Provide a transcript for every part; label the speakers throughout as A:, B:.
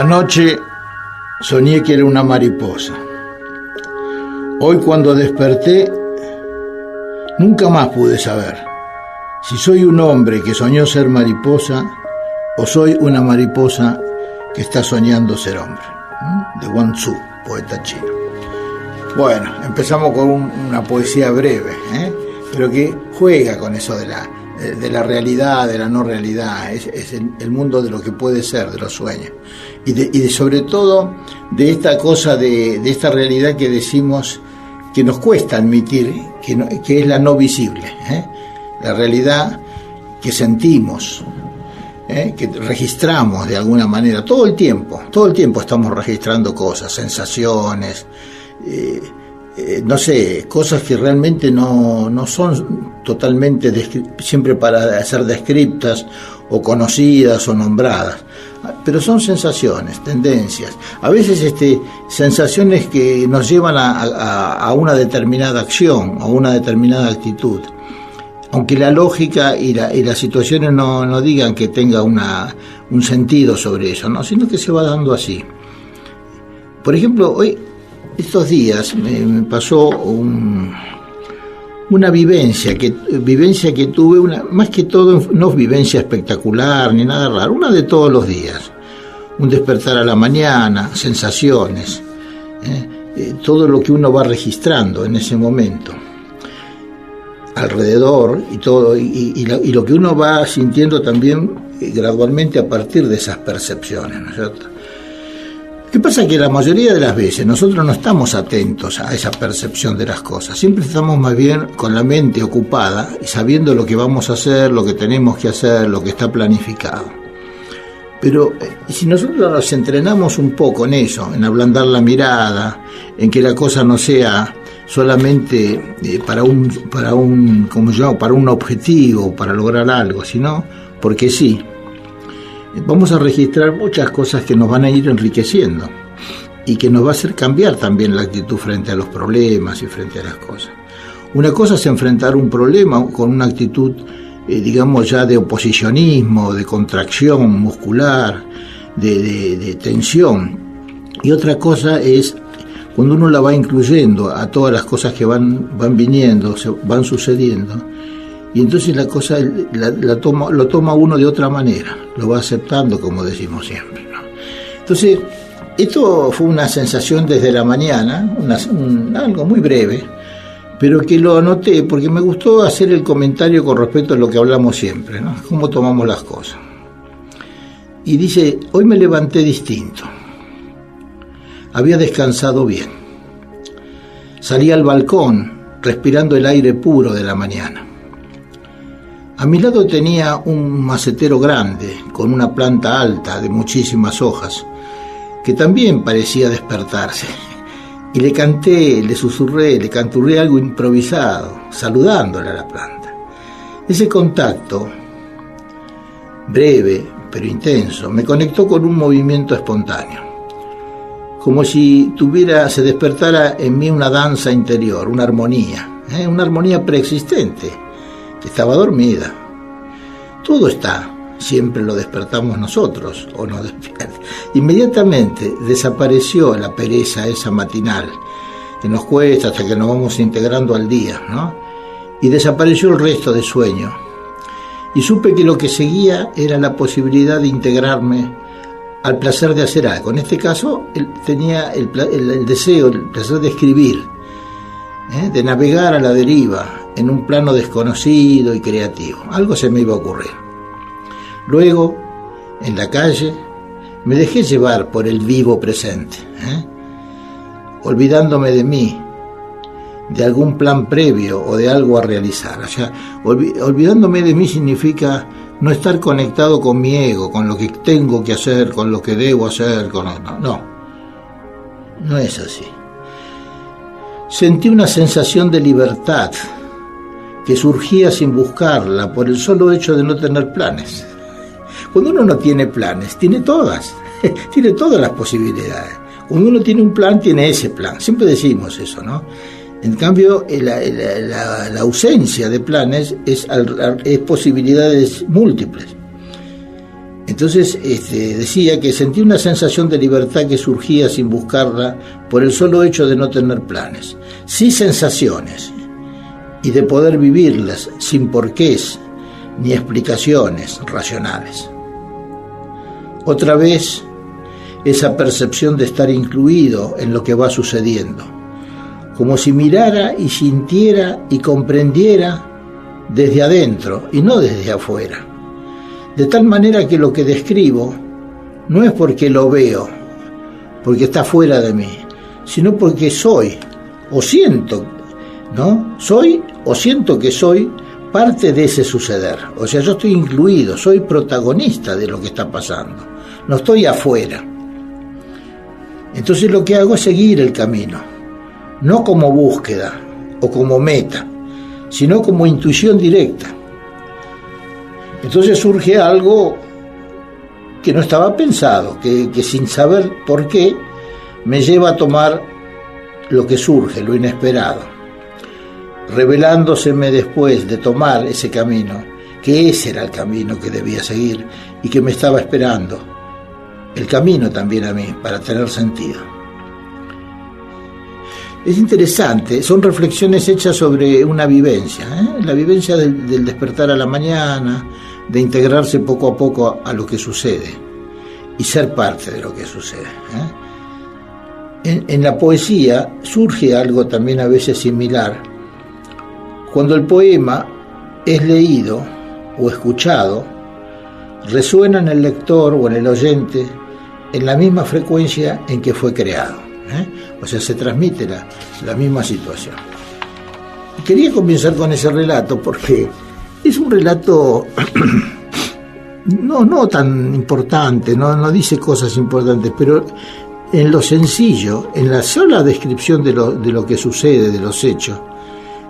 A: Anoche soñé que era una mariposa. Hoy cuando desperté, nunca más pude saber si soy un hombre que soñó ser mariposa o soy una mariposa que está soñando ser hombre. De Wang Tzu, poeta chino. Bueno, empezamos con una poesía breve, pero que juega con eso de la realidad, de la no realidad. Es el mundo de lo que puede ser, de los sueños. Y sobre todo de esta cosa, de esta realidad que decimos que nos cuesta admitir, que es la no visible. La realidad que sentimos, que registramos de alguna manera todo el tiempo estamos registrando cosas, sensaciones, no sé, cosas que realmente no son totalmente siempre para ser descriptas o conocidas o nombradas, pero son sensaciones, tendencias, a veces sensaciones que nos llevan a una determinada acción, a una determinada actitud, aunque la lógica y las situaciones no digan que tenga un sentido sobre eso, ¿no? Sino que se va dando así. Por ejemplo, estos días me pasó una vivencia que tuve, más que todo no vivencia espectacular ni nada raro, una de todos los días, un despertar a la mañana, sensaciones, todo lo que uno va registrando en ese momento alrededor y todo, y lo que uno va sintiendo también gradualmente a partir de esas percepciones, ¿no es cierto? ¿Qué pasa? Que la mayoría de las veces nosotros no estamos atentos a esa percepción de las cosas, siempre estamos más bien con la mente ocupada y sabiendo lo que vamos a hacer, lo que tenemos que hacer, lo que está planificado. Pero si nosotros nos entrenamos un poco en eso, en ablandar la mirada, en que la cosa no sea solamente para un objetivo, para lograr algo, sino porque sí, vamos a registrar muchas cosas que nos van a ir enriqueciendo y que nos va a hacer cambiar también la actitud frente a los problemas y frente a las cosas. Una cosa es enfrentar un problema con una actitud, digamos ya de oposicionismo, de contracción muscular, de tensión, y otra cosa es cuando uno la va incluyendo a todas las cosas que van viniendo, van sucediendo, y entonces la cosa lo toma uno de otra manera, lo va aceptando, como decimos siempre, ¿no? Entonces, esto fue una sensación desde la mañana, algo muy breve, pero que lo anoté porque me gustó hacer el comentario con respecto a lo que hablamos siempre, ¿no? Cómo tomamos las cosas. Y dice, hoy me levanté distinto. Había descansado bien. Salí al balcón respirando el aire puro de la mañana. A mi lado tenía un macetero grande con una planta alta de muchísimas hojas que también parecía despertarse. Y le canté, le susurré, le canturré algo improvisado, saludándole a la planta. Ese contacto, breve pero intenso, me conectó con un movimiento espontáneo. Como si se despertara en mí una danza interior, una armonía preexistente, que estaba dormida. Todo está, siempre lo despertamos nosotros, o nos despierta. Inmediatamente desapareció la pereza esa matinal, que nos cuesta hasta que nos vamos integrando al día, ¿no? Y desapareció el resto de sueño. Y supe que lo que seguía era la posibilidad de integrarme al placer de hacer algo. En este caso, tenía el deseo, el placer de escribir, de navegar a la deriva en un plano desconocido y creativo. Algo se me iba a ocurrir. Luego, en la calle, me dejé llevar por el vivo presente, olvidándome de mí, de algún plan previo o de algo a realizar. O sea, olvidándome de mí significa no estar conectado con mi ego, con lo que tengo que hacer, con lo que debo hacer, no es así. Sentí una sensación de libertad que surgía sin buscarla por el solo hecho de no tener planes. Cuando uno no tiene planes, tiene todas las posibilidades. Cuando uno tiene un plan, tiene ese plan. Siempre decimos eso, ¿no? En cambio, la ausencia de planes es posibilidades múltiples. Entonces decía que sentí una sensación de libertad que surgía sin buscarla por el solo hecho de no tener planes, sí sensaciones, y de poder vivirlas sin porqués ni explicaciones racionales. Otra vez, esa percepción de estar incluido en lo que va sucediendo, como si mirara y sintiera y comprendiera desde adentro y no desde afuera, de tal manera que lo que describo no es porque lo veo, porque está fuera de mí, sino porque soy o siento, ¿no? Soy o siento que soy parte de ese suceder. O sea, yo estoy incluido, soy protagonista de lo que está pasando, no estoy afuera. Entonces lo que hago es seguir el camino, no como búsqueda o como meta, sino como intuición directa. Entonces surge algo que no estaba pensado, que sin saber por qué me lleva a tomar lo que surge, lo inesperado, revelándoseme después de tomar ese camino, que ese era el camino que debía seguir y que me estaba esperando, el camino también a mí, para tener sentido. Es interesante, son reflexiones hechas sobre una vivencia, la vivencia del despertar a la mañana, de integrarse poco a poco a lo que sucede y ser parte de lo que sucede. En la poesía surge algo también a veces similar. Cuando el poema es leído o escuchado, resuena en el lector o en el oyente en la misma frecuencia en que fue creado. O sea, se transmite la misma situación. Quería comenzar con ese relato porque es un relato no tan importante, no dice cosas importantes, pero en lo sencillo, en la sola descripción de lo que sucede, de los hechos,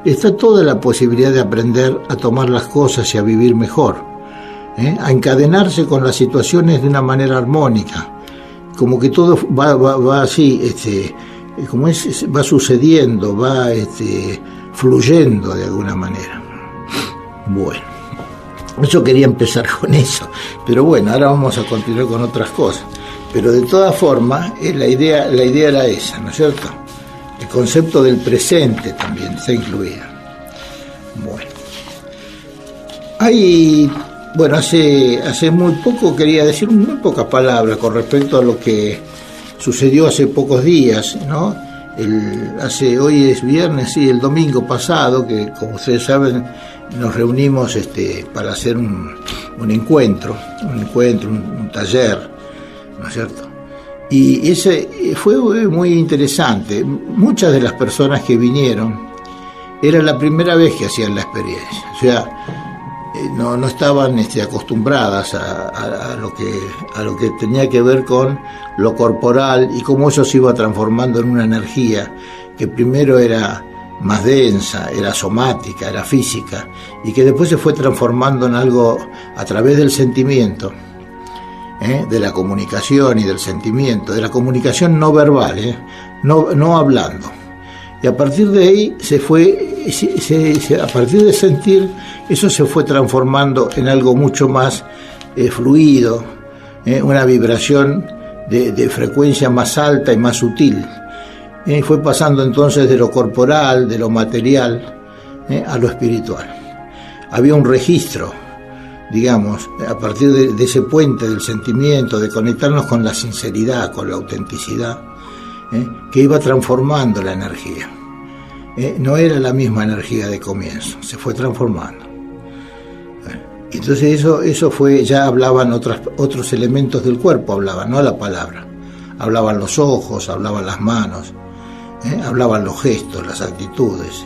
A: está toda la posibilidad de aprender a tomar las cosas y a vivir mejor, a encadenarse con las situaciones de una manera armónica, como que todo va así, como va sucediendo, va fluyendo de alguna manera. Bueno, yo quería empezar con eso, pero bueno, ahora vamos a continuar con otras cosas. Pero de todas formas, la idea era esa, ¿no es cierto? El concepto del presente también está incluido. Bueno, hace muy poco quería decir muy pocas palabras con respecto a lo que sucedió hace pocos días, ¿no? Hoy es viernes, sí, el domingo pasado, que como ustedes saben, nos reunimos para hacer un encuentro, un taller, ¿no es cierto? Y ese fue muy interesante. Muchas de las personas que vinieron era la primera vez que hacían la experiencia, o sea, no estaban acostumbradas a lo que tenía que ver con lo corporal y cómo eso se iba transformando en una energía que primero era más densa, era somática, era física, y que después se fue transformando en algo a través del sentimiento, de la comunicación y del sentimiento, de la comunicación no verbal, no hablando. Y a partir de ahí a partir de sentir, eso se fue transformando en algo mucho más fluido, una vibración de frecuencia más alta y más sutil. Fue pasando entonces de lo corporal, de lo material, a lo espiritual. Había un registro, digamos, a partir de ese puente del sentimiento, de conectarnos con la sinceridad, con la autenticidad, que iba transformando la energía. No era la misma energía de comienzo, se fue transformando. Entonces eso fue, ya hablaban otros elementos del cuerpo, hablaban, no la palabra. Hablaban los ojos, hablaban las manos, hablaban los gestos, las actitudes,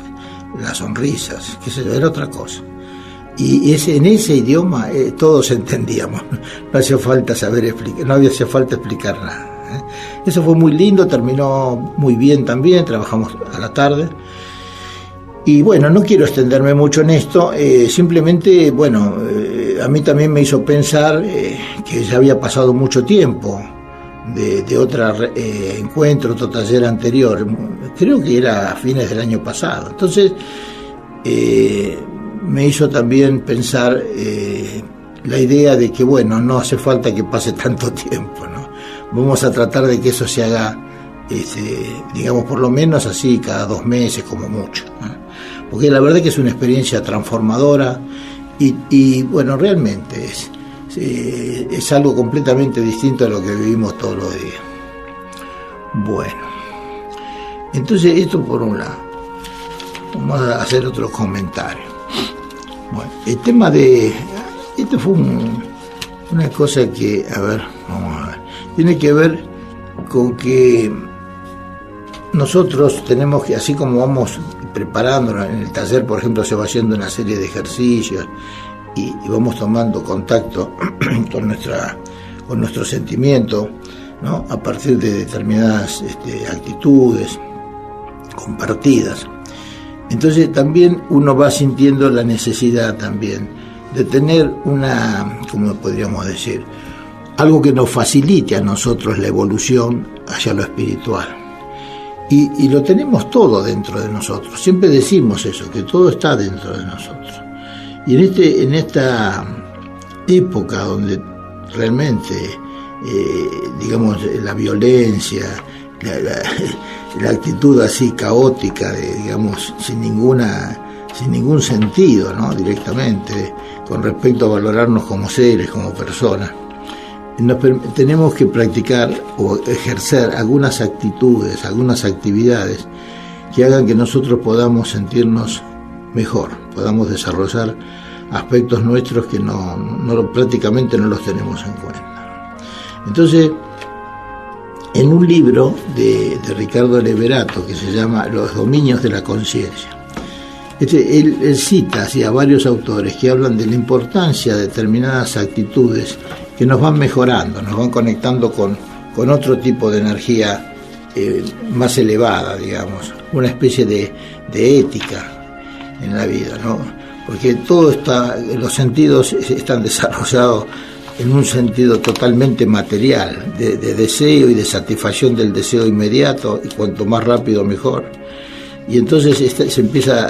A: las sonrisas, qué sé yo, era otra cosa. Y en ese idioma todos entendíamos, no hacía falta explicar nada. Eso fue muy lindo, terminó muy bien también, trabajamos a la tarde. Y bueno, no quiero extenderme mucho en esto, simplemente, bueno, a mí también me hizo pensar que ya había pasado mucho tiempo de otro encuentro, otro taller anterior, creo que era a fines del año pasado. Entonces, me hizo también pensar la idea de que, bueno, no hace falta que pase tanto tiempo, ¿no? Vamos a tratar de que eso se haga, digamos, por lo menos así cada 2 meses como mucho, ¿no? Porque la verdad que es una experiencia transformadora y bueno, realmente es algo completamente distinto a lo que vivimos todos los días. Bueno, entonces esto por un lado. Vamos a hacer otros comentarios. Bueno, el tema de... Esto fue una cosa que, a ver, vamos a ver. Tiene que ver con que nosotros tenemos que, así como vamos preparándonos en el taller, por ejemplo, se va haciendo una serie de ejercicios y vamos tomando contacto con nuestro sentimiento, ¿no? A partir de determinadas actitudes compartidas. Entonces también uno va sintiendo la necesidad también de tener ¿cómo podríamos decir? Algo que nos facilite a nosotros la evolución hacia lo espiritual. Y lo tenemos todo dentro de nosotros. Siempre decimos eso, que todo está dentro de nosotros. Y en esta época donde realmente, digamos, la violencia, la actitud así caótica, digamos, sin ningún sentido, ¿no? Directamente, con respecto a valorarnos como seres, como personas, tenemos que practicar o ejercer algunas actitudes, algunas actividades que hagan que nosotros podamos sentirnos mejor, podamos desarrollar aspectos nuestros que prácticamente no los tenemos en cuenta. Entonces, en un libro de Ricardo Leverato que se llama Los dominios de la conciencia, él cita así a varios autores que hablan de la importancia de determinadas actitudes que nos van mejorando, nos van conectando con otro tipo de energía más elevada, digamos, una especie de ética en la vida, ¿no? Porque los sentidos están desarrollados en un sentido totalmente material, de deseo y de satisfacción del deseo inmediato, y cuanto más rápido mejor. Y entonces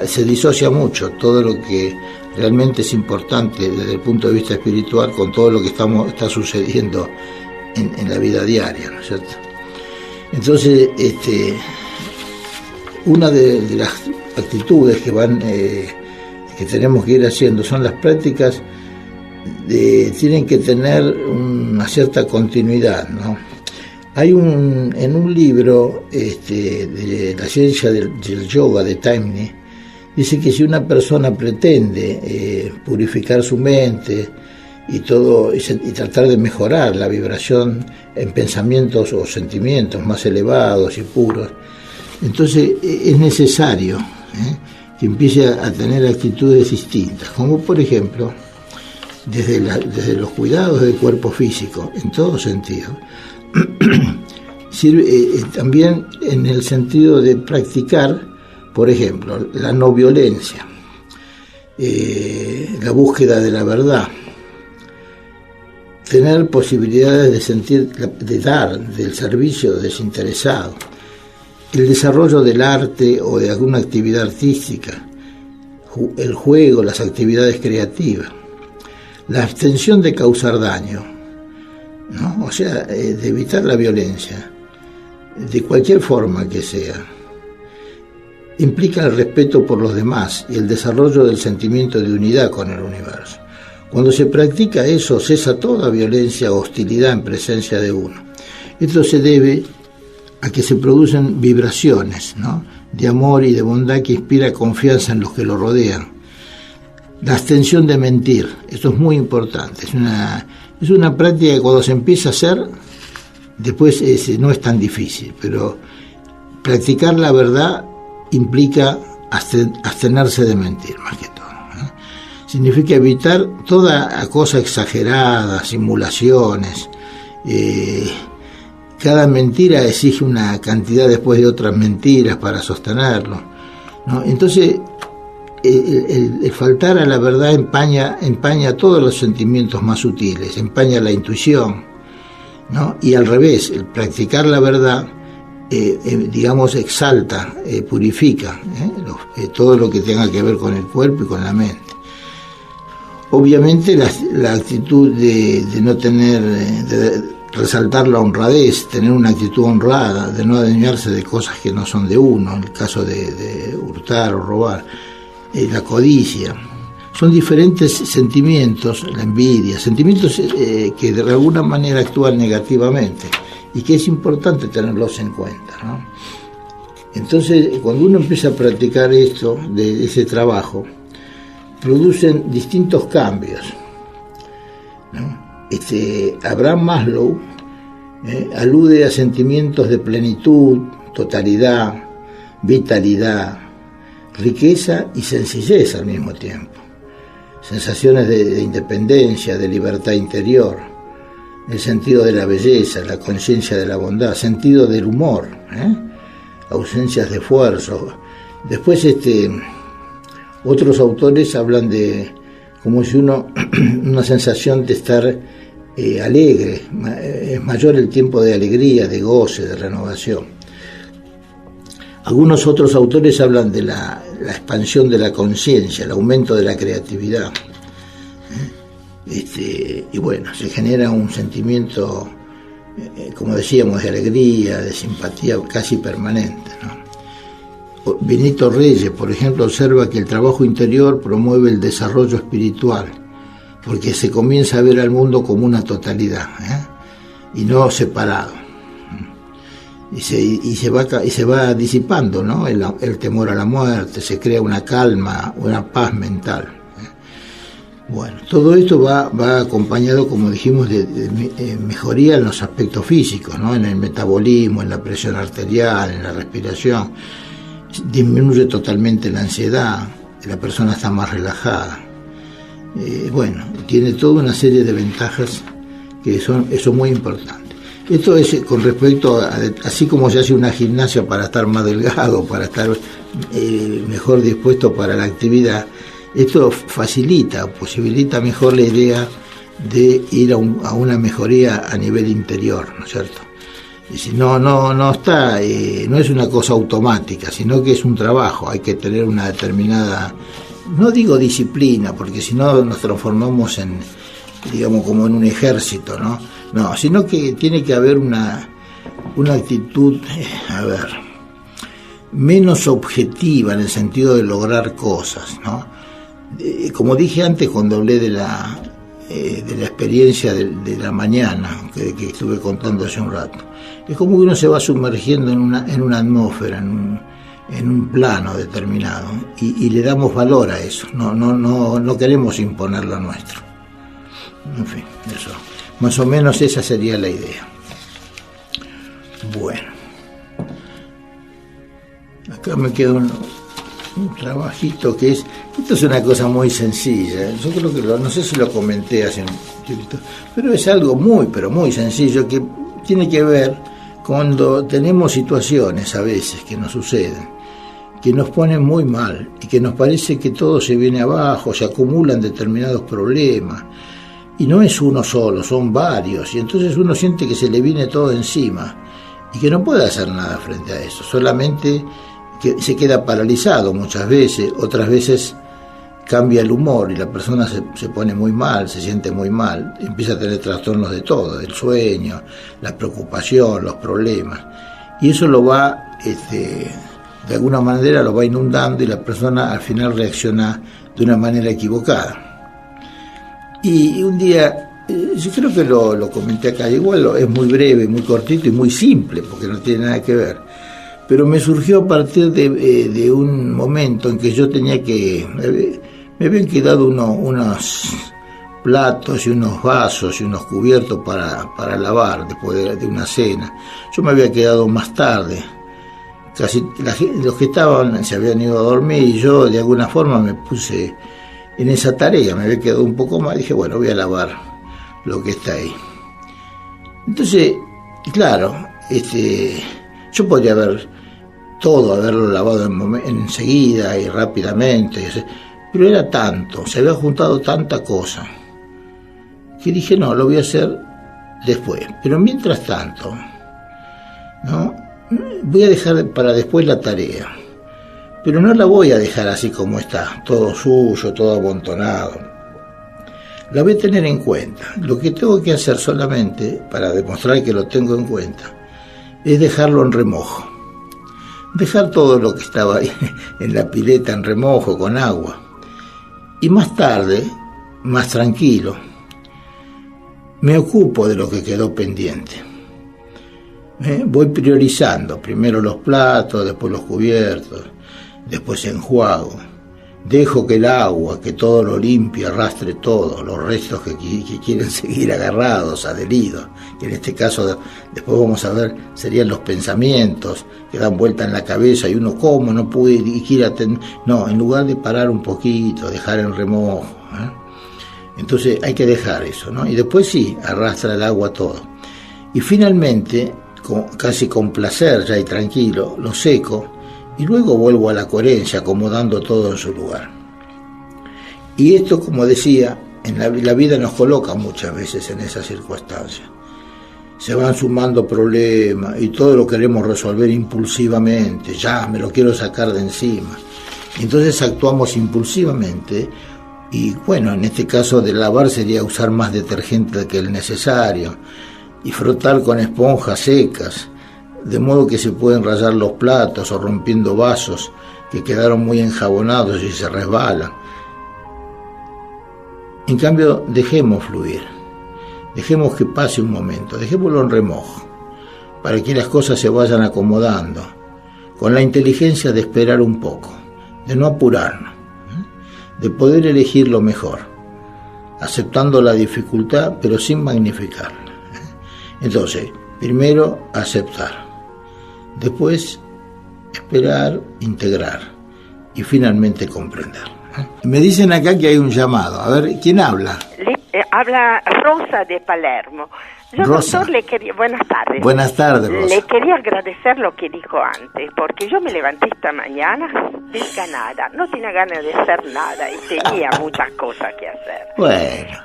A: se disocia mucho todo lo que realmente es importante desde el punto de vista espiritual con todo lo que está sucediendo en la vida diaria, ¿no es cierto? Entonces, una de las actitudes que tenemos que ir haciendo son las prácticas tienen que tener una cierta continuidad, ¿no? Hay en un libro de la ciencia del yoga de Taimni, dice que si una persona pretende purificar su mente y tratar de mejorar la vibración en pensamientos o sentimientos más elevados y puros, entonces es necesario que empiece a tener actitudes distintas, como por ejemplo desde los cuidados del cuerpo físico en todo sentido. Sirve también en el sentido de practicar, por ejemplo, la no violencia, la búsqueda de la verdad, tener posibilidades de dar del servicio desinteresado, el desarrollo del arte o de alguna actividad artística, el juego, las actividades creativas, la abstención de causar daño, ¿no? O sea, de evitar la violencia, de cualquier forma que sea, implica el respeto por los demás y el desarrollo del sentimiento de unidad con el universo. Cuando se practica eso, cesa toda violencia o hostilidad en presencia de uno. Esto se debe a que se producen vibraciones, ¿no?, de amor y de bondad que inspira confianza en los que lo rodean. La abstención de mentir, esto es muy importante, es una práctica que cuando se empieza a hacer, después no es tan difícil, pero practicar la verdad implica abstenerse de mentir, más que todo, ¿no? Significa evitar toda cosa exagerada, simulaciones. Cada mentira exige una cantidad después de otras mentiras para sostenerlo, ¿no? Entonces, el faltar a la verdad empaña todos los sentimientos más sutiles, empaña la intuición, ¿no? Y al revés, el practicar la verdad, digamos, exalta, purifica todo lo que tenga que ver con el cuerpo y con la mente. obviamente la actitud de no tener, de resaltar la honradez, tener una actitud honrada, de no adueñarse de cosas que no son de uno, en el caso de hurtar o robar, la codicia. Son diferentes sentimientos, la envidia, sentimientos que de alguna manera actúan negativamente y que es importante tenerlos en cuenta, ¿no? Entonces, cuando uno empieza a practicar esto, de ese trabajo, producen distintos cambios, ¿no? Abraham Maslow alude a sentimientos de plenitud, totalidad, vitalidad, riqueza y sencillez al mismo tiempo. Sensaciones de independencia, de libertad interior, el sentido de la belleza, la conciencia de la bondad, sentido del humor, ausencias de esfuerzo. Después otros autores hablan de como si una sensación de estar alegre, es mayor el tiempo de alegría, de goce, de renovación. Algunos otros autores hablan de la expansión de la conciencia, el aumento de la creatividad. Y bueno, se genera un sentimiento, como decíamos, de alegría, de simpatía casi permanente, ¿no? Benito Reyes, por ejemplo, observa que el trabajo interior promueve el desarrollo espiritual, porque se comienza a ver al mundo como una totalidad, y no separado. Y se va disipando, ¿no? el temor a la muerte, se crea una calma, una paz mental. Bueno, todo esto va acompañado, como dijimos, de mejoría en los aspectos físicos, ¿no? En el metabolismo, en la presión arterial, en la respiración. Disminuye totalmente la ansiedad, la persona está más relajada. Bueno, tiene toda una serie de ventajas que son muy importantes. Esto es con respecto a, así como se hace una gimnasia para estar más delgado, para estar mejor dispuesto para la actividad, esto posibilita mejor la idea de ir a una mejoría a nivel interior, ¿no es cierto? Es decir, no está, no es una cosa automática, sino que es un trabajo, hay que tener una determinada, no digo disciplina, porque si no nos transformamos en, digamos, como en un ejército, ¿no? No, sino que tiene que haber una actitud, menos objetiva en el sentido de lograr cosas, ¿no? Como dije antes cuando hablé de la experiencia de la mañana que estuve contando hace un rato, es como que uno se va sumergiendo en una atmósfera, en un plano determinado, y le damos valor a eso, no queremos imponer lo nuestro. En fin, eso. Más o menos esa sería la idea. Bueno, acá me queda un trabajito que esto es una cosa muy sencilla. Yo creo que no sé si lo comenté hace un tiempo, pero es algo pero muy sencillo, que tiene que ver cuando tenemos situaciones a veces que nos suceden, que nos ponen muy mal y que nos parece que todo se viene abajo, se acumulan determinados problemas. Y no es uno solo, son varios, y entonces uno siente que se le viene todo encima y que no puede hacer nada frente a eso, solamente que se queda paralizado muchas veces, otras veces cambia el humor y la persona se pone muy mal, se siente muy mal, empieza a tener trastornos de todo, del sueño, la preocupación, los problemas, y eso lo va, de alguna manera lo va inundando y la persona al final reacciona de una manera equivocada. Y un día, yo creo que lo comenté acá, igual es muy breve, muy cortito y muy simple, porque no tiene nada que ver, pero me surgió a partir de un momento en que yo tenía que, me habían quedado unos platos y unos vasos y unos cubiertos para lavar después de una cena. Yo me había quedado más tarde, casi los que estaban se habían ido a dormir y yo de alguna forma me puse en esa tarea, me había quedado un poco más, dije, bueno, voy a lavar lo que está ahí. Entonces, claro, yo podría haberlo lavado enseguida y rápidamente, pero era tanto, se había juntado tanta cosa, que dije, no, lo voy a hacer después. Pero mientras tanto, ¿no? Voy a dejar para después la tarea. Pero no la voy a dejar así como está, todo suyo, todo amontonado. la voy a tener en cuenta. Lo que tengo que hacer solamente, para demostrar que lo tengo en cuenta, es dejarlo en remojo. Dejar todo lo que estaba ahí en la pileta en remojo con agua. Y más tarde, más tranquilo, me ocupo de lo que quedó pendiente. Voy priorizando, primero los platos, después los cubiertos, después enjuago. Dejo que el agua, que todo lo limpie, arrastre todo, los restos que quieren seguir agarrados, adheridos, que en este caso, después vamos a ver, serían los pensamientos que dan vuelta en la cabeza y uno, ¿cómo? No pude ir a no, en lugar de parar un poquito, dejar en remojo, Entonces hay que dejar eso, ¿no? Y después sí, arrastra el agua todo. Y finalmente, casi con placer ya y tranquilo, lo seco, y luego vuelvo a la coherencia, acomodando todo en su lugar. Y esto, como decía, en la vida nos coloca muchas veces en esas circunstancias. Se van sumando problemas y todo lo queremos resolver impulsivamente, ya me lo quiero sacar de encima. Entonces actuamos impulsivamente y bueno, en este caso de lavar sería usar más detergente que el necesario y frotar con esponjas secas, de modo que se pueden rayar los platos o rompiendo vasos que quedaron muy enjabonados y se resbalan. En cambio, dejemos fluir, dejemos que pase un momento, dejémoslo en remojo, para que las cosas se vayan acomodando, con la inteligencia de esperar un poco, de no apurarnos, de poder elegir lo mejor, aceptando la dificultad, pero sin magnificarla. Entonces, primero aceptar. Después, esperar, integrar y finalmente comprender. Me dicen acá que hay un llamado. A ver, ¿quién habla?
B: Habla Rosa de Palermo. Yo,
A: Rosa.
B: doctor, le quería... Buenas tardes.
A: Buenas tardes, Rosa.
B: Le quería agradecer lo que dijo antes, porque yo me levanté esta mañana desganada, no tenía ganas de hacer nada y tenía muchas cosas que hacer.
A: Bueno.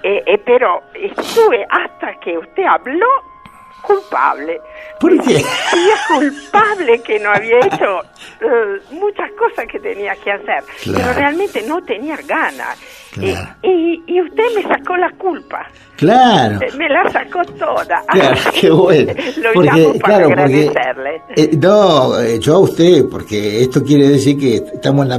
B: Pero estuve hasta que usted habló culpable.
A: ¿Por qué?
B: Sentía culpable que no había hecho muchas cosas que tenía que hacer,
A: claro,
B: pero realmente no tenía ganas.
A: Claro.
B: Y usted me sacó la culpa.
A: Claro.
B: Me la sacó toda.
A: Claro, qué bueno.
B: Lo llamo para agradecerle.
A: Yo a usted, porque esto quiere decir que estamos en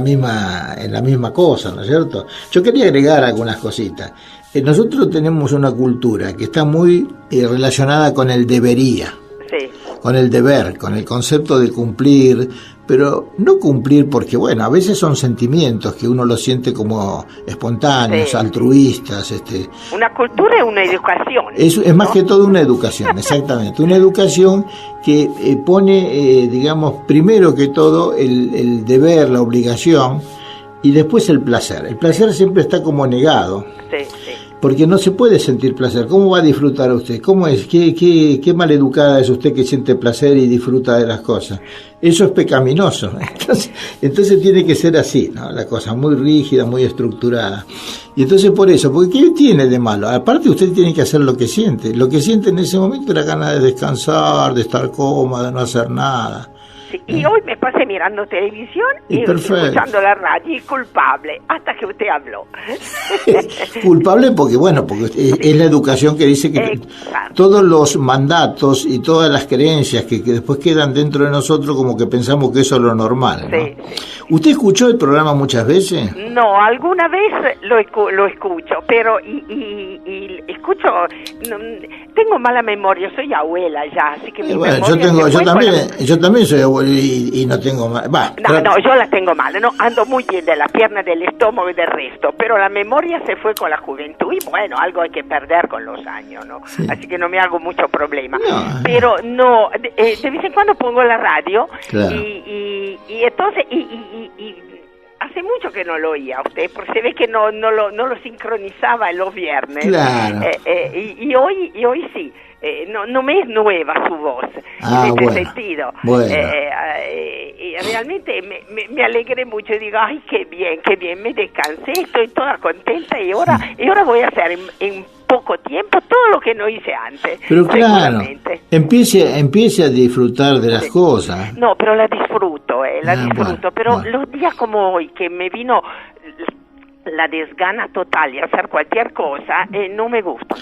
A: la misma cosa, ¿no es cierto? Yo quería agregar algunas cositas. Nosotros tenemos una cultura que está muy relacionada con el debería,
B: sí,
A: con el deber, con el concepto de cumplir, pero no cumplir porque, bueno, a veces son sentimientos que uno los siente como espontáneos, sí, altruistas.
B: Una cultura es una educación.
A: Es más que todo una educación, exactamente. Una educación que pone, digamos, primero que todo el deber, la obligación, y después el placer. El placer siempre está como negado.
B: Sí, sí.
A: Porque no se puede sentir placer. ¿Cómo va a disfrutar usted? ¿Cómo es? ¿Qué maleducada es usted que siente placer y disfruta de las cosas? Eso es pecaminoso. Entonces tiene que ser así, ¿no? La cosa muy rígida, muy estructurada. Y entonces por eso, porque ¿qué tiene de malo? Aparte usted tiene que hacer lo que siente. Lo que siente en ese momento era ganas de descansar, de estar cómoda, de no hacer nada.
B: Sí, y hoy me pasé mirando televisión y escuchando la radio, y culpable, hasta que usted habló.
A: Culpable porque, bueno, porque es la educación que dice que todos los mandatos y todas las creencias que después quedan dentro de nosotros, como que pensamos que eso es lo normal, ¿no?
B: Sí, sí.
A: ¿Usted escuchó el programa muchas veces?
B: No, alguna vez lo escucho, pero y escucho, no, tengo mala memoria, soy abuela ya, así que mi
A: bueno,
B: memoria
A: yo también soy abuela y no tengo mal.
B: No, yo la tengo mal, no, ando muy bien de la pierna, del estómago y del resto, pero la memoria se fue con la juventud y bueno, algo hay que perder con los años, ¿no? Sí. Así que no me hago mucho problema. No, pero no, de vez en cuando pongo la radio, claro, y entonces y hace mucho que no lo oía a usted, porque se ve que no lo sincronizaba los viernes.
A: Claro.
B: Y hoy sí. No me es nueva su voz en este sentido.
A: Bueno.
B: Y realmente me alegré mucho y digo, ay, qué bien, me descansé, estoy toda contenta y ahora voy a hacer en poco tiempo todo lo que no hice antes.
A: Pero claro, empiece a disfrutar de las cosas.
B: No, pero la disfruto, pero bueno, los días como hoy que me vino la desgana total de hacer cualquier cosa no me gusta.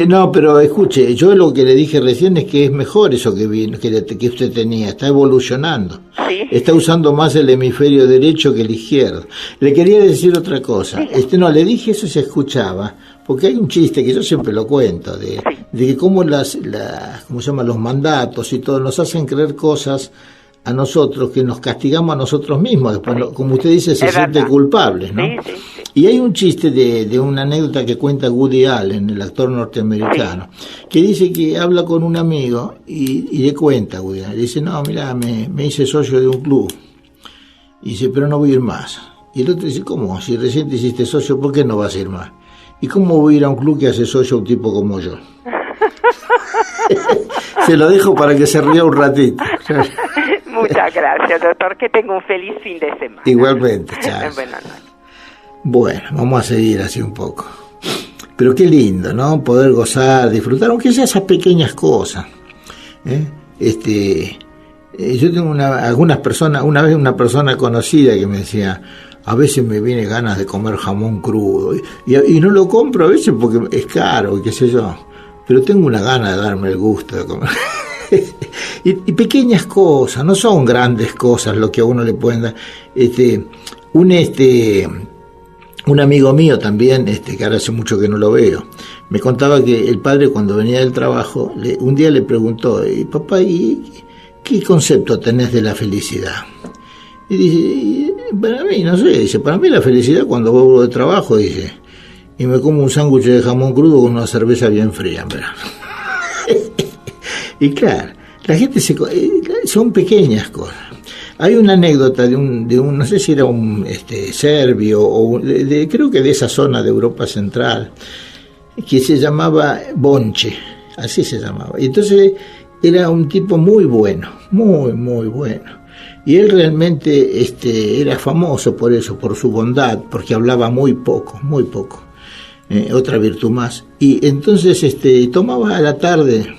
A: No, pero escuche, yo lo que le dije recién es que es mejor eso que usted tenía, está evolucionando.
B: ¿Sí?
A: Está usando más el hemisferio derecho que el izquierdo. Le quería decir otra cosa. No, le dije eso y se escuchaba, porque hay un chiste que yo siempre lo cuento, de que cómo ¿cómo se llama? Los mandatos y todo nos hacen creer cosas a nosotros, que nos castigamos a nosotros mismos, después, como usted dice, se siente culpables, ¿no?
B: Sí.
A: Y hay un chiste de una anécdota que cuenta Woody Allen, el actor norteamericano, que dice que habla con un amigo y le cuenta, Woody Allen, le dice, no, mira, me hice socio de un club, y dice, pero no voy a ir más. Y el otro dice, ¿cómo? Si recién te hiciste socio, ¿por qué no vas a ir más? ¿Y cómo voy a ir a un club que hace socio a un tipo como yo? Se lo dejo para que se ría un ratito.
B: Muchas gracias, doctor, que tenga un feliz fin de semana.
A: Igualmente, chao.
B: Buenas noches.
A: Bueno, vamos a seguir así un poco. Pero qué lindo, ¿no? Poder gozar, disfrutar, aunque sea esas pequeñas cosas. Yo tengo algunas personas, una vez una persona conocida que me decía, a veces me viene ganas de comer jamón crudo, y no lo compro a veces porque es caro, qué sé yo, pero tengo una gana de darme el gusto de comer. y pequeñas cosas, no son grandes cosas lo que a uno le pueden dar. Un amigo mío también, que ahora hace mucho que no lo veo, me contaba que el padre, cuando venía del trabajo, un día le preguntó, papá, ¿y qué concepto tenés de la felicidad? Y dice, para mí, no sé, dice, para mí la felicidad cuando vuelvo de trabajo, dice, y me como un sándwich de jamón crudo con una cerveza bien fría, ¿verdad? Y claro, la gente son pequeñas cosas. Hay una anécdota de un no sé si era un serbio, o creo que de esa zona de Europa Central, que se llamaba Bonche, así se llamaba. Y entonces era un tipo muy bueno, muy, muy bueno. Y él realmente era famoso por eso, por su bondad, porque hablaba muy poco, muy poco. Otra virtud más. Y entonces tomaba a la tarde,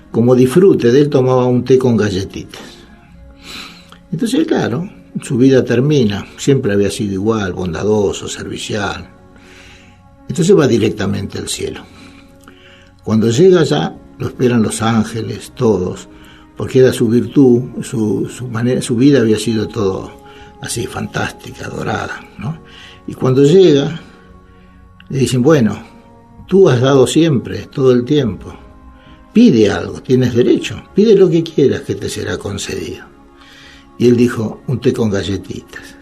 A: como disfrute de él, tomaba un té con galletitas. Entonces, claro, su vida termina, siempre había sido igual, bondadoso, servicial. Entonces va directamente al cielo. Cuando llega allá, lo esperan los ángeles, todos, porque era su virtud, su vida había sido todo así, fantástica, dorada, ¿no? Y cuando llega, le dicen, bueno, tú has dado siempre, todo el tiempo, pide algo, tienes derecho, pide lo que quieras que te será concedido. Y él dijo, un té con galletitas.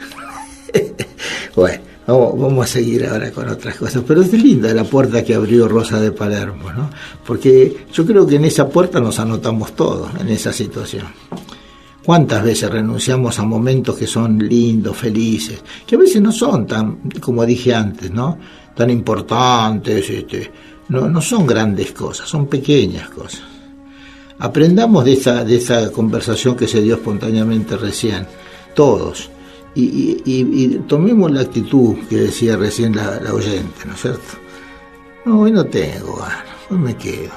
A: Bueno, vamos a seguir ahora con otras cosas, pero es linda la puerta que abrió Rosa de Palermo, ¿no? Porque yo creo que en esa puerta nos anotamos todos, en esa situación. ¿Cuántas veces renunciamos a momentos que son lindos, felices, que a veces no son tan, como dije antes, ¿no? Tan importantes, no son grandes cosas, son pequeñas cosas. Aprendamos de esa conversación que se dio espontáneamente recién, todos, y tomemos la actitud que decía recién la oyente, ¿no es cierto? No, hoy no tengo ganas, hoy me quedo.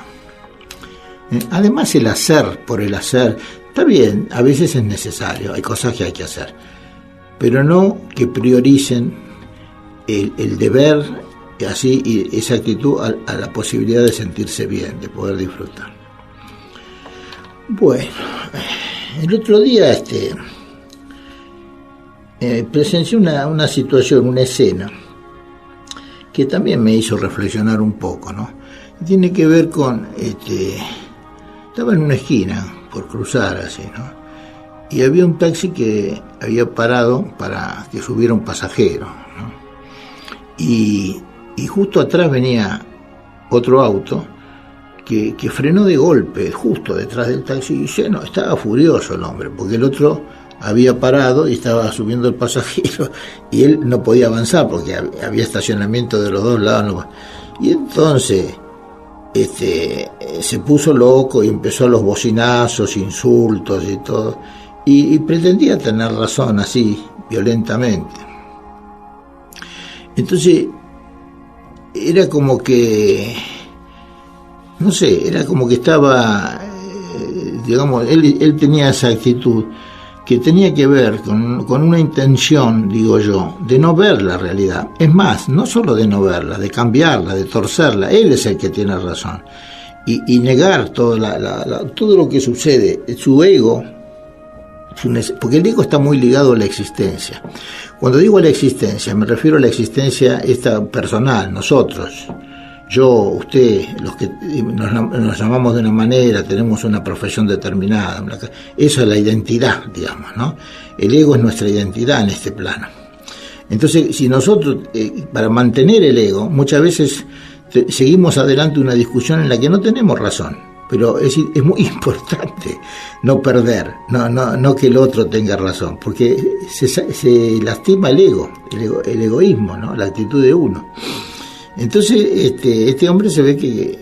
A: Además, el hacer por el hacer, está bien, a veces es necesario, hay cosas que hay que hacer, pero no que prioricen el deber, así, y esa actitud a la posibilidad de sentirse bien, de poder disfrutar. Bueno, el otro día presencié una situación, una escena, que también me hizo reflexionar un poco, ¿no? Tiene que ver con, estaba en una esquina, por cruzar así, ¿no? Y había un taxi que había parado para que subiera un pasajero, ¿no? Y justo atrás venía otro auto, que frenó de golpe, justo detrás del taxi, y lleno, estaba furioso el hombre, porque el otro había parado y estaba subiendo el pasajero, y él no podía avanzar, porque había estacionamiento de los dos lados. Y entonces se puso loco y empezó a los bocinazos, insultos y todo, y pretendía tener razón así, violentamente. Entonces, era como que... no sé, era como que estaba, digamos, él tenía esa actitud que tenía que ver con una intención, digo yo, de no ver la realidad. Es más, no solo de no verla, de cambiarla, de torcerla. Él es el que tiene razón. Y negar todo lo que sucede, su ego, porque el ego está muy ligado a la existencia. Cuando digo a la existencia, me refiero a la existencia esta personal, nosotros, yo, usted, los que nos llamamos de una manera, tenemos una profesión determinada, eso es la identidad, digamos, ¿no? El ego es nuestra identidad en este plano. Entonces, si nosotros, para mantener el ego, muchas veces seguimos adelante una discusión en la que no tenemos razón, pero es muy importante no perder, no que el otro tenga razón, porque se lastima el egoísmo, ¿no? La actitud de uno. Entonces este hombre se ve que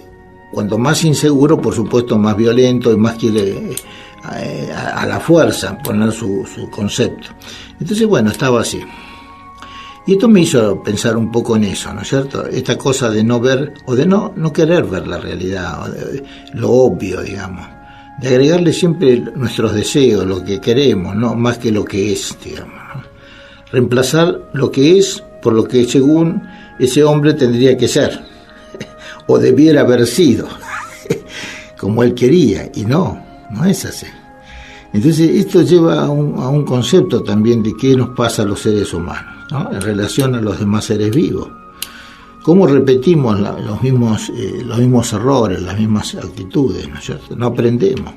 A: cuanto más inseguro, por supuesto más violento y más quiere a la fuerza poner su concepto. Entonces bueno, estaba así. Y esto me hizo pensar un poco en eso, ¿no es cierto? Esta cosa de no ver, o de no querer ver la realidad, o de lo obvio, digamos. De agregarle siempre nuestros deseos, lo que queremos, no más que lo que es, digamos, ¿no? Reemplazar lo que es por lo que según ese hombre tendría que ser, o debiera haber sido, como él quería, y no es así. Entonces esto lleva a un concepto también de qué nos pasa a los seres humanos, ¿no? En relación a los demás seres vivos. ¿Cómo repetimos los mismos errores, las mismas actitudes, ¿no es cierto? No aprendemos,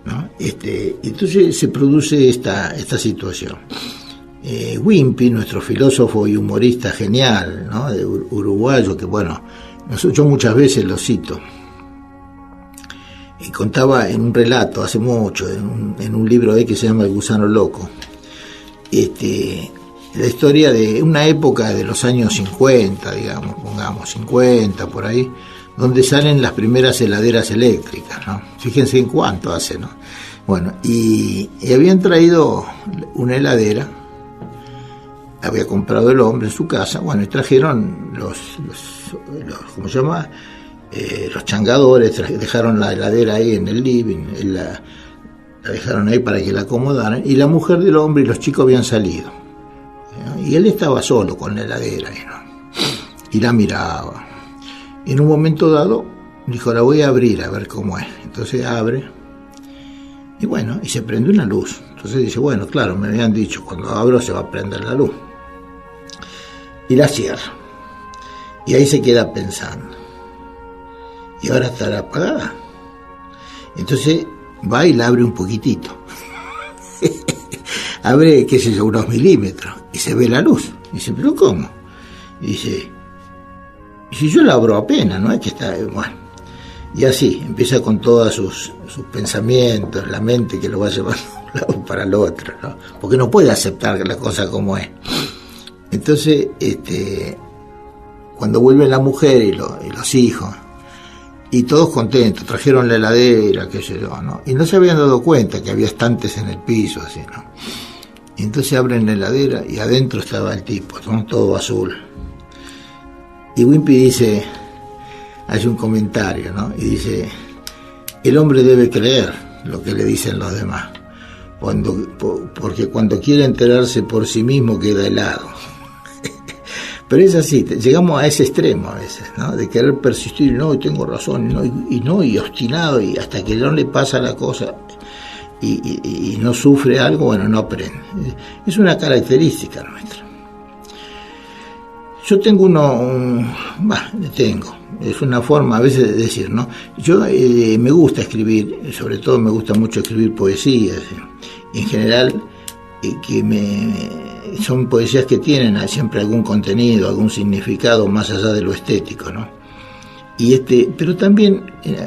A: ¿no? Entonces se produce esta situación. Wimpy, nuestro filósofo y humorista genial, ¿no? De uruguayo, que bueno, yo muchas veces lo cito, y contaba en un relato hace mucho, en un libro que se llama El gusano loco, la historia de una época de los años 50, digamos, pongamos 50 por ahí, donde salen las primeras heladeras eléctricas, ¿no? Fíjense en cuánto hace, ¿no? Bueno, y habían traído una heladera, había comprado el hombre en su casa, bueno, y trajeron los ¿cómo se llama? Los changadores, dejaron la heladera ahí en el living, la dejaron ahí para que la acomodaran, y la mujer del hombre y los chicos habían salido, ¿no? Y él estaba solo con la heladera, ¿no? Y la miraba. Y en un momento dado dijo, la voy a abrir a ver cómo es. Entonces abre, y bueno, y se prende una luz. Entonces dice, bueno, claro, me habían dicho, cuando abro se va a prender la luz. Y la cierra. Y ahí se queda pensando. Y ahora estará apagada. Entonces va y la abre un poquitito. Abre, qué sé yo, unos milímetros. Y se ve la luz. Y dice, ¿pero cómo? Y dice, y si yo la abro apenas, ¿no? Es que está, bueno. Y así, empieza con todos sus pensamientos, la mente que lo va llevando de un lado para el otro, ¿no? Porque no puede aceptar la cosa como es. Entonces, cuando vuelve la mujer y los hijos, y todos contentos, trajeron la heladera, qué sé yo, ¿no? Y no se habían dado cuenta que había estantes en el piso, así, ¿no? Y entonces abren la heladera y adentro estaba el tipo, ¿no? Todo azul. Y Wimpy hace un comentario, ¿no? Y dice, el hombre debe creer lo que le dicen los demás, porque cuando quiere enterarse por sí mismo queda helado. Pero es así, llegamos a ese extremo a veces, ¿no? De querer persistir, no, tengo razón, y obstinado, y hasta que no le pasa la cosa y no sufre algo, bueno, no aprende. Es una característica nuestra. Yo tengo es una forma a veces de decir, ¿no? Yo me gusta escribir, sobre todo me gusta mucho escribir poesías, y en general son poesías que tienen siempre algún contenido, algún significado más allá de lo estético, ¿no? Pero también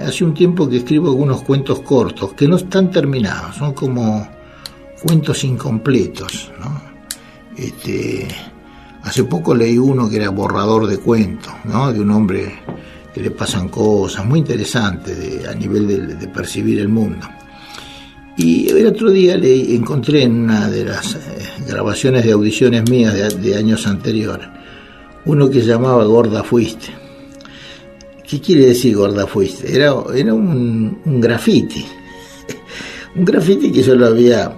A: hace un tiempo que escribo algunos cuentos cortos que no están terminados, son como cuentos incompletos, ¿no? Hace poco leí uno que era borrador de cuentos, ¿no? De un hombre que le pasan cosas muy interesantes a nivel de percibir el mundo. Y el otro día encontré en una de las grabaciones de audiciones mías de años anteriores, uno que se llamaba Gorda Fuiste. ¿Qué quiere decir Gorda Fuiste? Era un grafiti. Un grafiti que yo lo había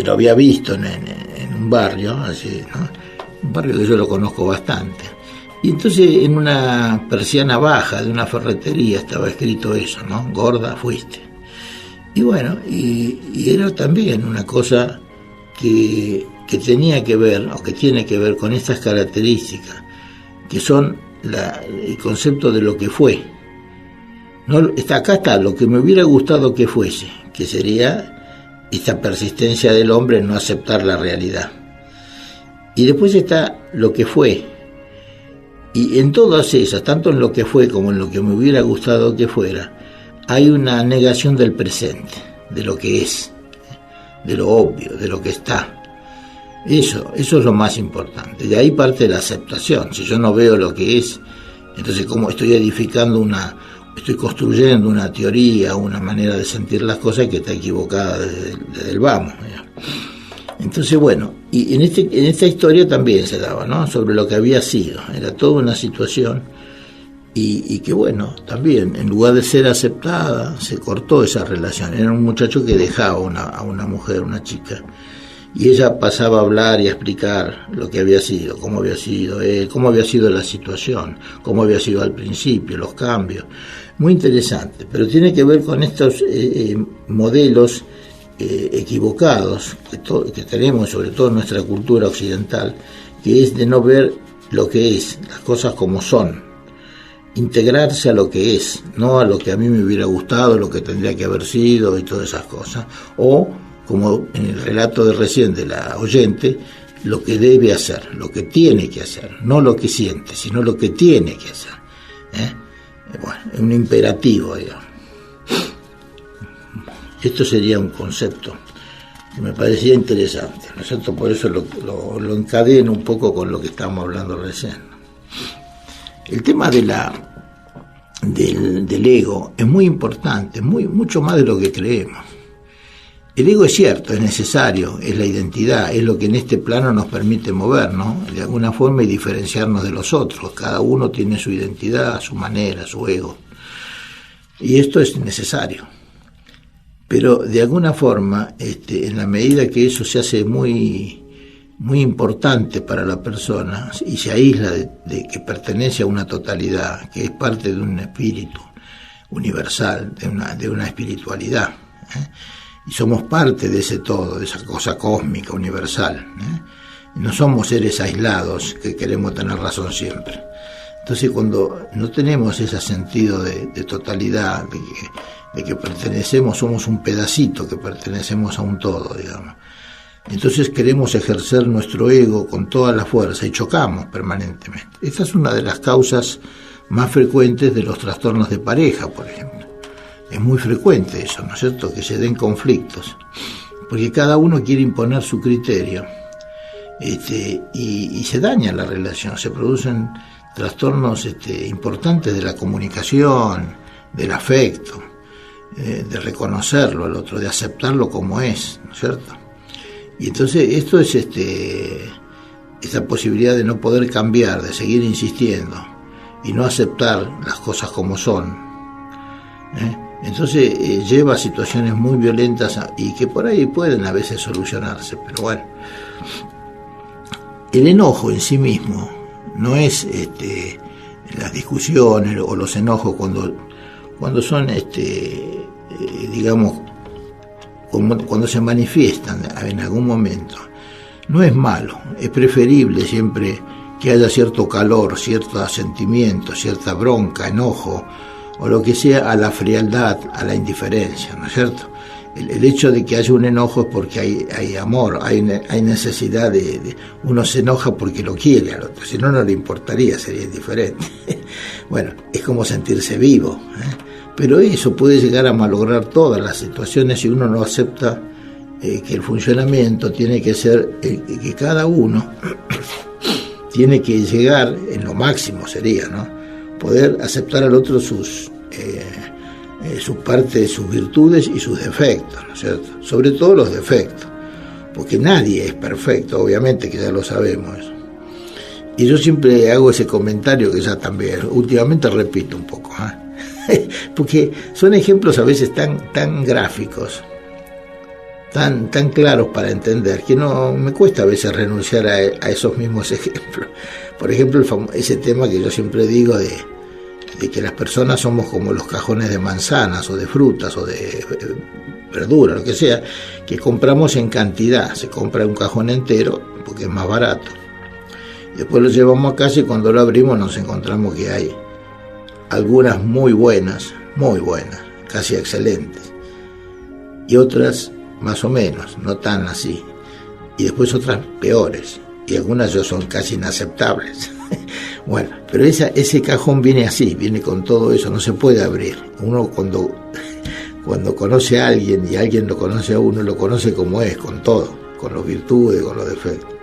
A: lo había visto en un barrio, así, ¿no? Un barrio que yo lo conozco bastante. Y entonces en una persiana baja de una ferretería estaba escrito eso, ¿no? Gorda fuiste. Y bueno, y era también una cosa que tenía que ver, o que tiene que ver con estas características, que son el concepto de lo que fue. No, acá está lo que me hubiera gustado que fuese, que sería esta persistencia del hombre en no aceptar la realidad. Y después está lo que fue. Y en todas esas, tanto en lo que fue como en lo que me hubiera gustado que fuera, hay una negación del presente, de lo que es, de lo obvio, de lo que está. Eso es lo más importante. De ahí parte la aceptación. Si yo no veo lo que es, entonces ¿cómo estoy estoy construyendo una teoría, una manera de sentir las cosas que está equivocada desde el vamos? Entonces, bueno, y en esta historia también se daba, ¿no? Sobre lo que había sido. Era toda una situación y que, bueno, también, en lugar de ser aceptada, se cortó esa relación. Era un muchacho que dejaba a una mujer, una chica, y ella pasaba a hablar y a explicar lo que había sido, cómo había sido él, cómo había sido la situación, cómo había sido al principio, los cambios. Muy interesante, pero tiene que ver con estos modelos equivocados que tenemos, sobre todo en nuestra cultura occidental, que es de no ver lo que es, las cosas como son, integrarse a lo que es, no a lo que a mí me hubiera gustado, lo que tendría que haber sido y todas esas cosas, o como en el relato de recién de la oyente, lo que debe hacer, lo que tiene que hacer, no lo que siente, sino lo que tiene que hacer. Bueno, es un imperativo, digamos. Esto sería un concepto que me parecía interesante, ¿no es cierto? Por eso lo encadeno un poco con lo que estábamos hablando recién. El tema del ego es muy importante, mucho más de lo que creemos. El ego es cierto, es necesario, es la identidad, es lo que en este plano nos permite movernos, de alguna forma, y diferenciarnos de los otros. Cada uno tiene su identidad, su manera, su ego. Y esto es necesario. Pero de alguna forma, en la medida que eso se hace muy, muy importante para la persona y se aísla de que pertenece a una totalidad, que es parte de un espíritu universal, de una espiritualidad, y somos parte de ese todo, de esa cosa cósmica, universal. No somos seres aislados que queremos tener razón siempre. Entonces, cuando no tenemos ese sentido de totalidad, de que pertenecemos, somos un pedacito que pertenecemos a un todo, digamos. Entonces queremos ejercer nuestro ego con toda la fuerza y chocamos permanentemente. Esta es una de las causas más frecuentes de los trastornos de pareja, por ejemplo. Es muy frecuente eso, ¿no es cierto?, que se den conflictos, porque cada uno quiere imponer su criterio, y se daña la relación, se producen trastornos importantes de la comunicación, del afecto, de reconocerlo al otro, de aceptarlo como es, ¿no es cierto? Y entonces esto es esa posibilidad de no poder cambiar, de seguir insistiendo y no aceptar las cosas como son, Entonces lleva a situaciones muy violentas y que por ahí pueden a veces solucionarse, pero bueno. El enojo en sí mismo no es las discusiones o los enojos cuando son, digamos, cuando se manifiestan en algún momento. No es malo, es preferible siempre que haya cierto calor, cierto sentimiento, cierta bronca, enojo, o lo que sea, a la frialdad, a la indiferencia, ¿no es cierto? El hecho de que haya un enojo es porque hay amor, hay necesidad uno se enoja porque lo quiere al otro, si no, no le importaría, sería indiferente. Bueno, es como sentirse vivo, pero eso puede llegar a malograr todas las situaciones si uno no acepta que el funcionamiento tiene que ser, que cada uno tiene que llegar, en lo máximo sería, ¿no?, poder aceptar al otro sus partes, sus virtudes y sus defectos, ¿no es cierto? Sobre todo los defectos, porque nadie es perfecto, obviamente que ya lo sabemos. Y yo siempre hago ese comentario que ya también últimamente repito un poco, porque son ejemplos a veces tan gráficos tan claros para entender, que no me cuesta a veces renunciar a esos mismos ejemplos. Por ejemplo, ese tema que yo siempre digo de que las personas somos como los cajones de manzanas o de frutas o de verduras, lo que sea, que compramos en cantidad. Se compra un cajón entero porque es más barato. Después lo llevamos a casa y cuando lo abrimos nos encontramos que hay algunas muy buenas, casi excelentes, y otras más o menos, no tan así, y después otras peores, y algunas ya son casi inaceptables. Bueno, pero ese cajón viene así, viene con todo eso, no se puede abrir. Uno cuando conoce a alguien y alguien lo conoce a uno, lo conoce como es, con todo, con las virtudes, con los defectos.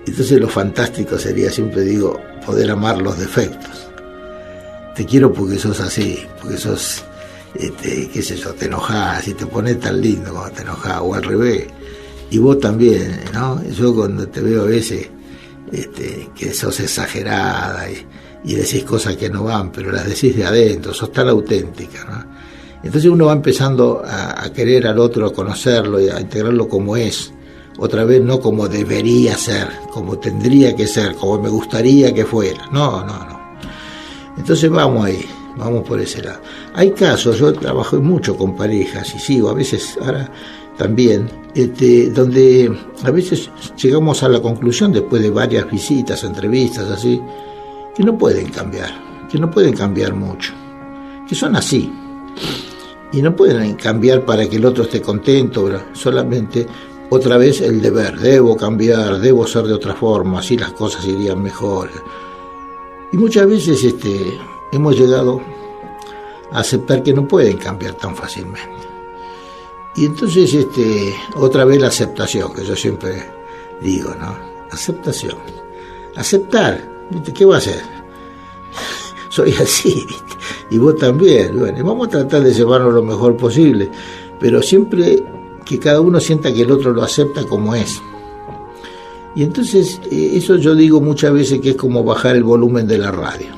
A: Entonces lo fantástico sería, siempre digo, poder amar los defectos. Te quiero porque sos así, porque sos, qué sé yo, te enojás y te pones tan lindo cuando te enojás, o al revés. Y vos también, ¿no? Yo cuando te veo a veces que sos exagerada y decís cosas que no van, pero las decís de adentro, sos tan auténtica, ¿no? Entonces uno va empezando a querer al otro, a conocerlo y a integrarlo como es. Otra vez no como debería ser, como tendría que ser, como me gustaría que fuera. No. Entonces vamos ahí, vamos por ese lado. Hay casos, yo trabajo mucho con parejas y sigo, a veces ahora también, donde a veces llegamos a la conclusión, después de varias visitas, entrevistas, así, que no pueden cambiar mucho, que son así. Y no pueden cambiar para que el otro esté contento, solamente otra vez el deber, debo cambiar, debo ser de otra forma, así las cosas irían mejor. Y muchas veces hemos llegado a aceptar que no pueden cambiar tan fácilmente. Y entonces otra vez la aceptación, que yo siempre digo, ¿no? Aceptación. Aceptar, ¿viste? ¿Qué va a hacer? Soy así, ¿viste? Y vos también. Bueno, vamos a tratar de llevarlo lo mejor posible, pero siempre que cada uno sienta que el otro lo acepta como es. Y entonces eso yo digo muchas veces que es como bajar el volumen de la radio, ¿no?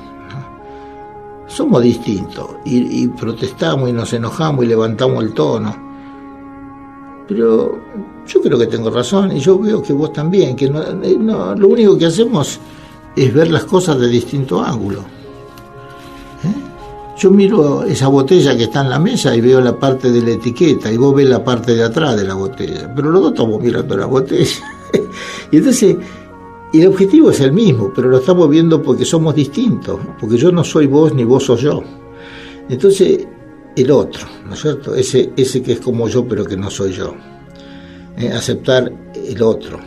A: Somos distintos y protestamos y nos enojamos y levantamos el tono, pero yo creo que tengo razón y yo veo que vos también, que no, lo único que hacemos es ver las cosas de distinto ángulo. Yo miro esa botella que está en la mesa y veo la parte de la etiqueta y vos ves la parte de atrás de la botella, pero los dos estamos mirando la botella. Y entonces el objetivo es el mismo, pero lo estamos viendo porque somos distintos, porque yo no soy vos ni vos sos yo. Entonces el otro, ¿no es cierto? Ese que es como yo pero que no soy yo. Aceptar el otro,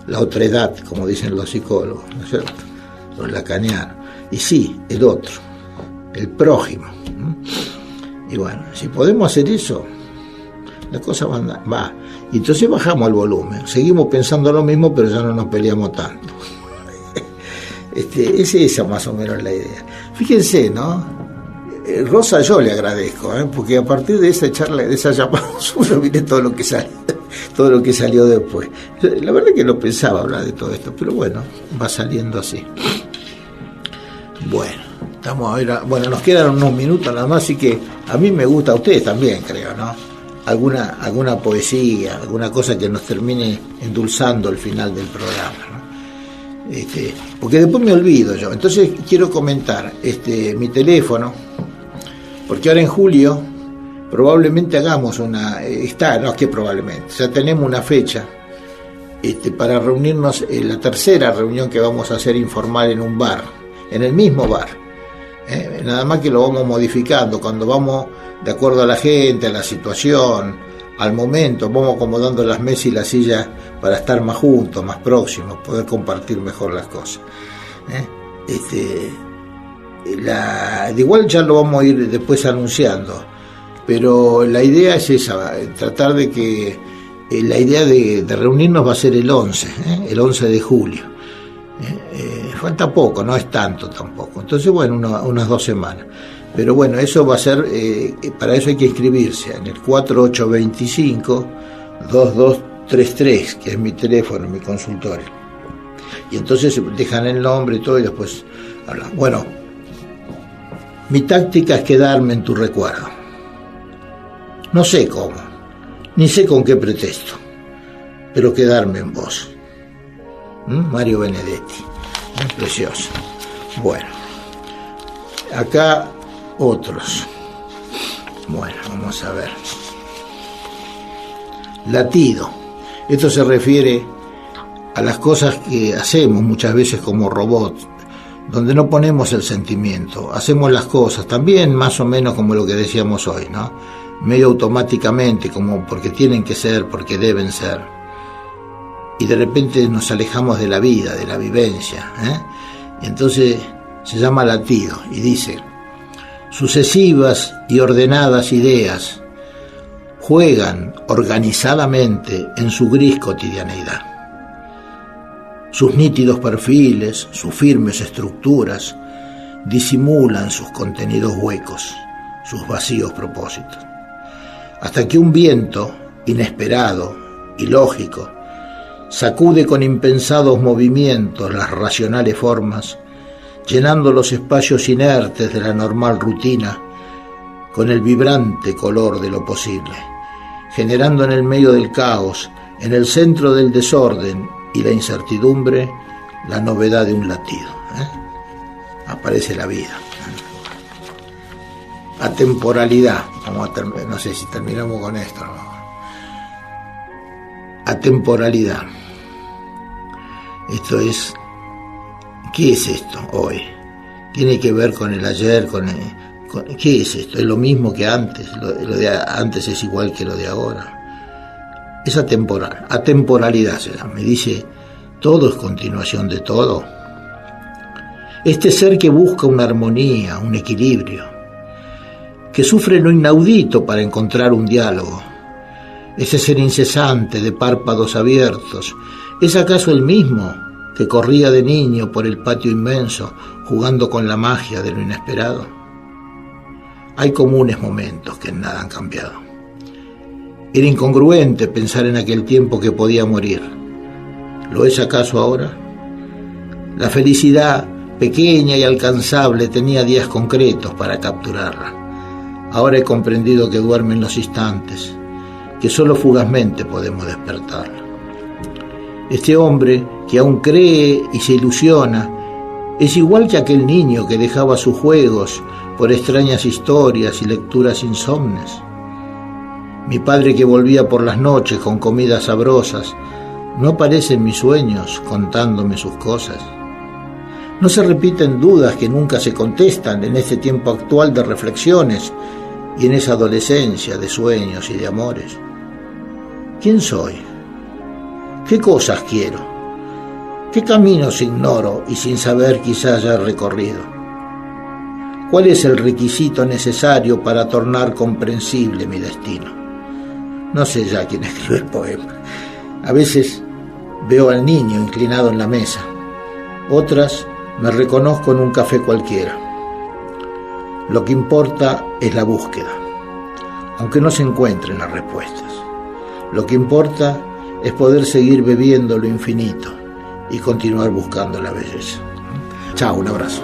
A: la otredad, como dicen los psicólogos, ¿no es cierto? Los lacanianos. Y sí, el otro, el prójimo. Y bueno, si podemos hacer eso, la cosa va. Y entonces bajamos el volumen, seguimos pensando lo mismo, pero ya no nos peleamos tanto. Es esa más o menos la idea. Fíjense, ¿no? Rosa, yo le agradezco, porque a partir de esa charla, de esa llamada, uno viene todo lo que salió después. La verdad que no pensaba hablar de todo esto, pero bueno, va saliendo así. Bueno, bueno, nos quedan unos minutos nada más, así que a mí me gusta, a ustedes también creo, ¿no? Alguna poesía, alguna cosa que nos termine endulzando el final del programa, ¿no? Porque después me olvido yo. Entonces quiero comentar mi teléfono, porque ahora en julio probablemente hagamos ya tenemos una fecha para reunirnos, la tercera reunión que vamos a hacer informal en un bar, en el mismo bar. Nada más que lo vamos modificando cuando vamos de acuerdo a la gente, a la situación, al momento, vamos acomodando las mesas y las sillas para estar más juntos, más próximos, poder compartir mejor las cosas. Igual ya lo vamos a ir después anunciando, pero la idea es esa, tratar de que la idea de reunirnos va a ser el 11 de julio. Falta poco, no es tanto tampoco, entonces bueno, unas 2 semanas. Pero bueno, eso va a ser, para eso hay que inscribirse en el 4825-2233, que es mi teléfono, mi consultorio. Y entonces dejan el nombre y todo y después hablan. Bueno, mi táctica es quedarme en tu recuerdo. No sé cómo, ni sé con qué pretexto, pero quedarme en vos. Mario Benedetti, es precioso. Bueno, acá otros. Bueno, vamos a ver. Latido. Esto se refiere a las cosas que hacemos muchas veces como robots, donde no ponemos el sentimiento, hacemos las cosas también más o menos como lo que decíamos hoy, ¿no? Medio automáticamente, como porque tienen que ser, porque deben ser. Y de repente nos alejamos de la vida, de la vivencia, Y entonces se llama latido y dice: sucesivas y ordenadas ideas juegan organizadamente en su gris cotidianeidad. Sus nítidos perfiles, sus firmes estructuras, disimulan sus contenidos huecos, sus vacíos propósitos. Hasta que un viento, inesperado, ilógico, sacude con impensados movimientos las racionales formas, llenando los espacios inertes de la normal rutina con el vibrante color de lo posible, generando en el medio del caos, en el centro del desorden y la incertidumbre, la novedad de un latido. Aparece la vida. Atemporalidad. No sé si terminamos con esto, ¿no? Atemporalidad. Esto es, ¿qué es esto hoy? Tiene que ver con el ayer, ¿qué es esto? Es lo mismo que antes, lo de antes es igual que lo de ahora. Es atemporal, atemporalidad se llama. Me dice, todo es continuación de todo. Este ser que busca una armonía, un equilibrio, que sufre lo inaudito para encontrar un diálogo, ese ser incesante de párpados abiertos, ¿es acaso el mismo que corría de niño por el patio inmenso, jugando con la magia de lo inesperado? Hay comunes momentos que en nada han cambiado. Era incongruente pensar en aquel tiempo que podía morir. ¿Lo es acaso ahora? La felicidad, pequeña y alcanzable, tenía días concretos para capturarla. Ahora he comprendido que duerme en los instantes, que solo fugazmente podemos despertarla. Este hombre que aún cree y se ilusiona es igual que aquel niño que dejaba sus juegos por extrañas historias y lecturas insomnes. Mi padre que volvía por las noches con comidas sabrosas, ¿no aparece en mis sueños contándome sus cosas? ¿No se repiten dudas que nunca se contestan en este tiempo actual de reflexiones y en esa adolescencia de sueños y de amores? ¿Quién soy? ¿Qué cosas quiero? ¿Qué caminos ignoro y sin saber quizás ya he recorrido? ¿Cuál es el requisito necesario para tornar comprensible mi destino? No sé ya quién escribe el poema. A veces veo al niño inclinado en la mesa. Otras me reconozco en un café cualquiera. Lo que importa es la búsqueda, aunque no se encuentren las respuestas. Lo que importa es poder seguir bebiendo lo infinito y continuar buscando la belleza. Chao, un abrazo.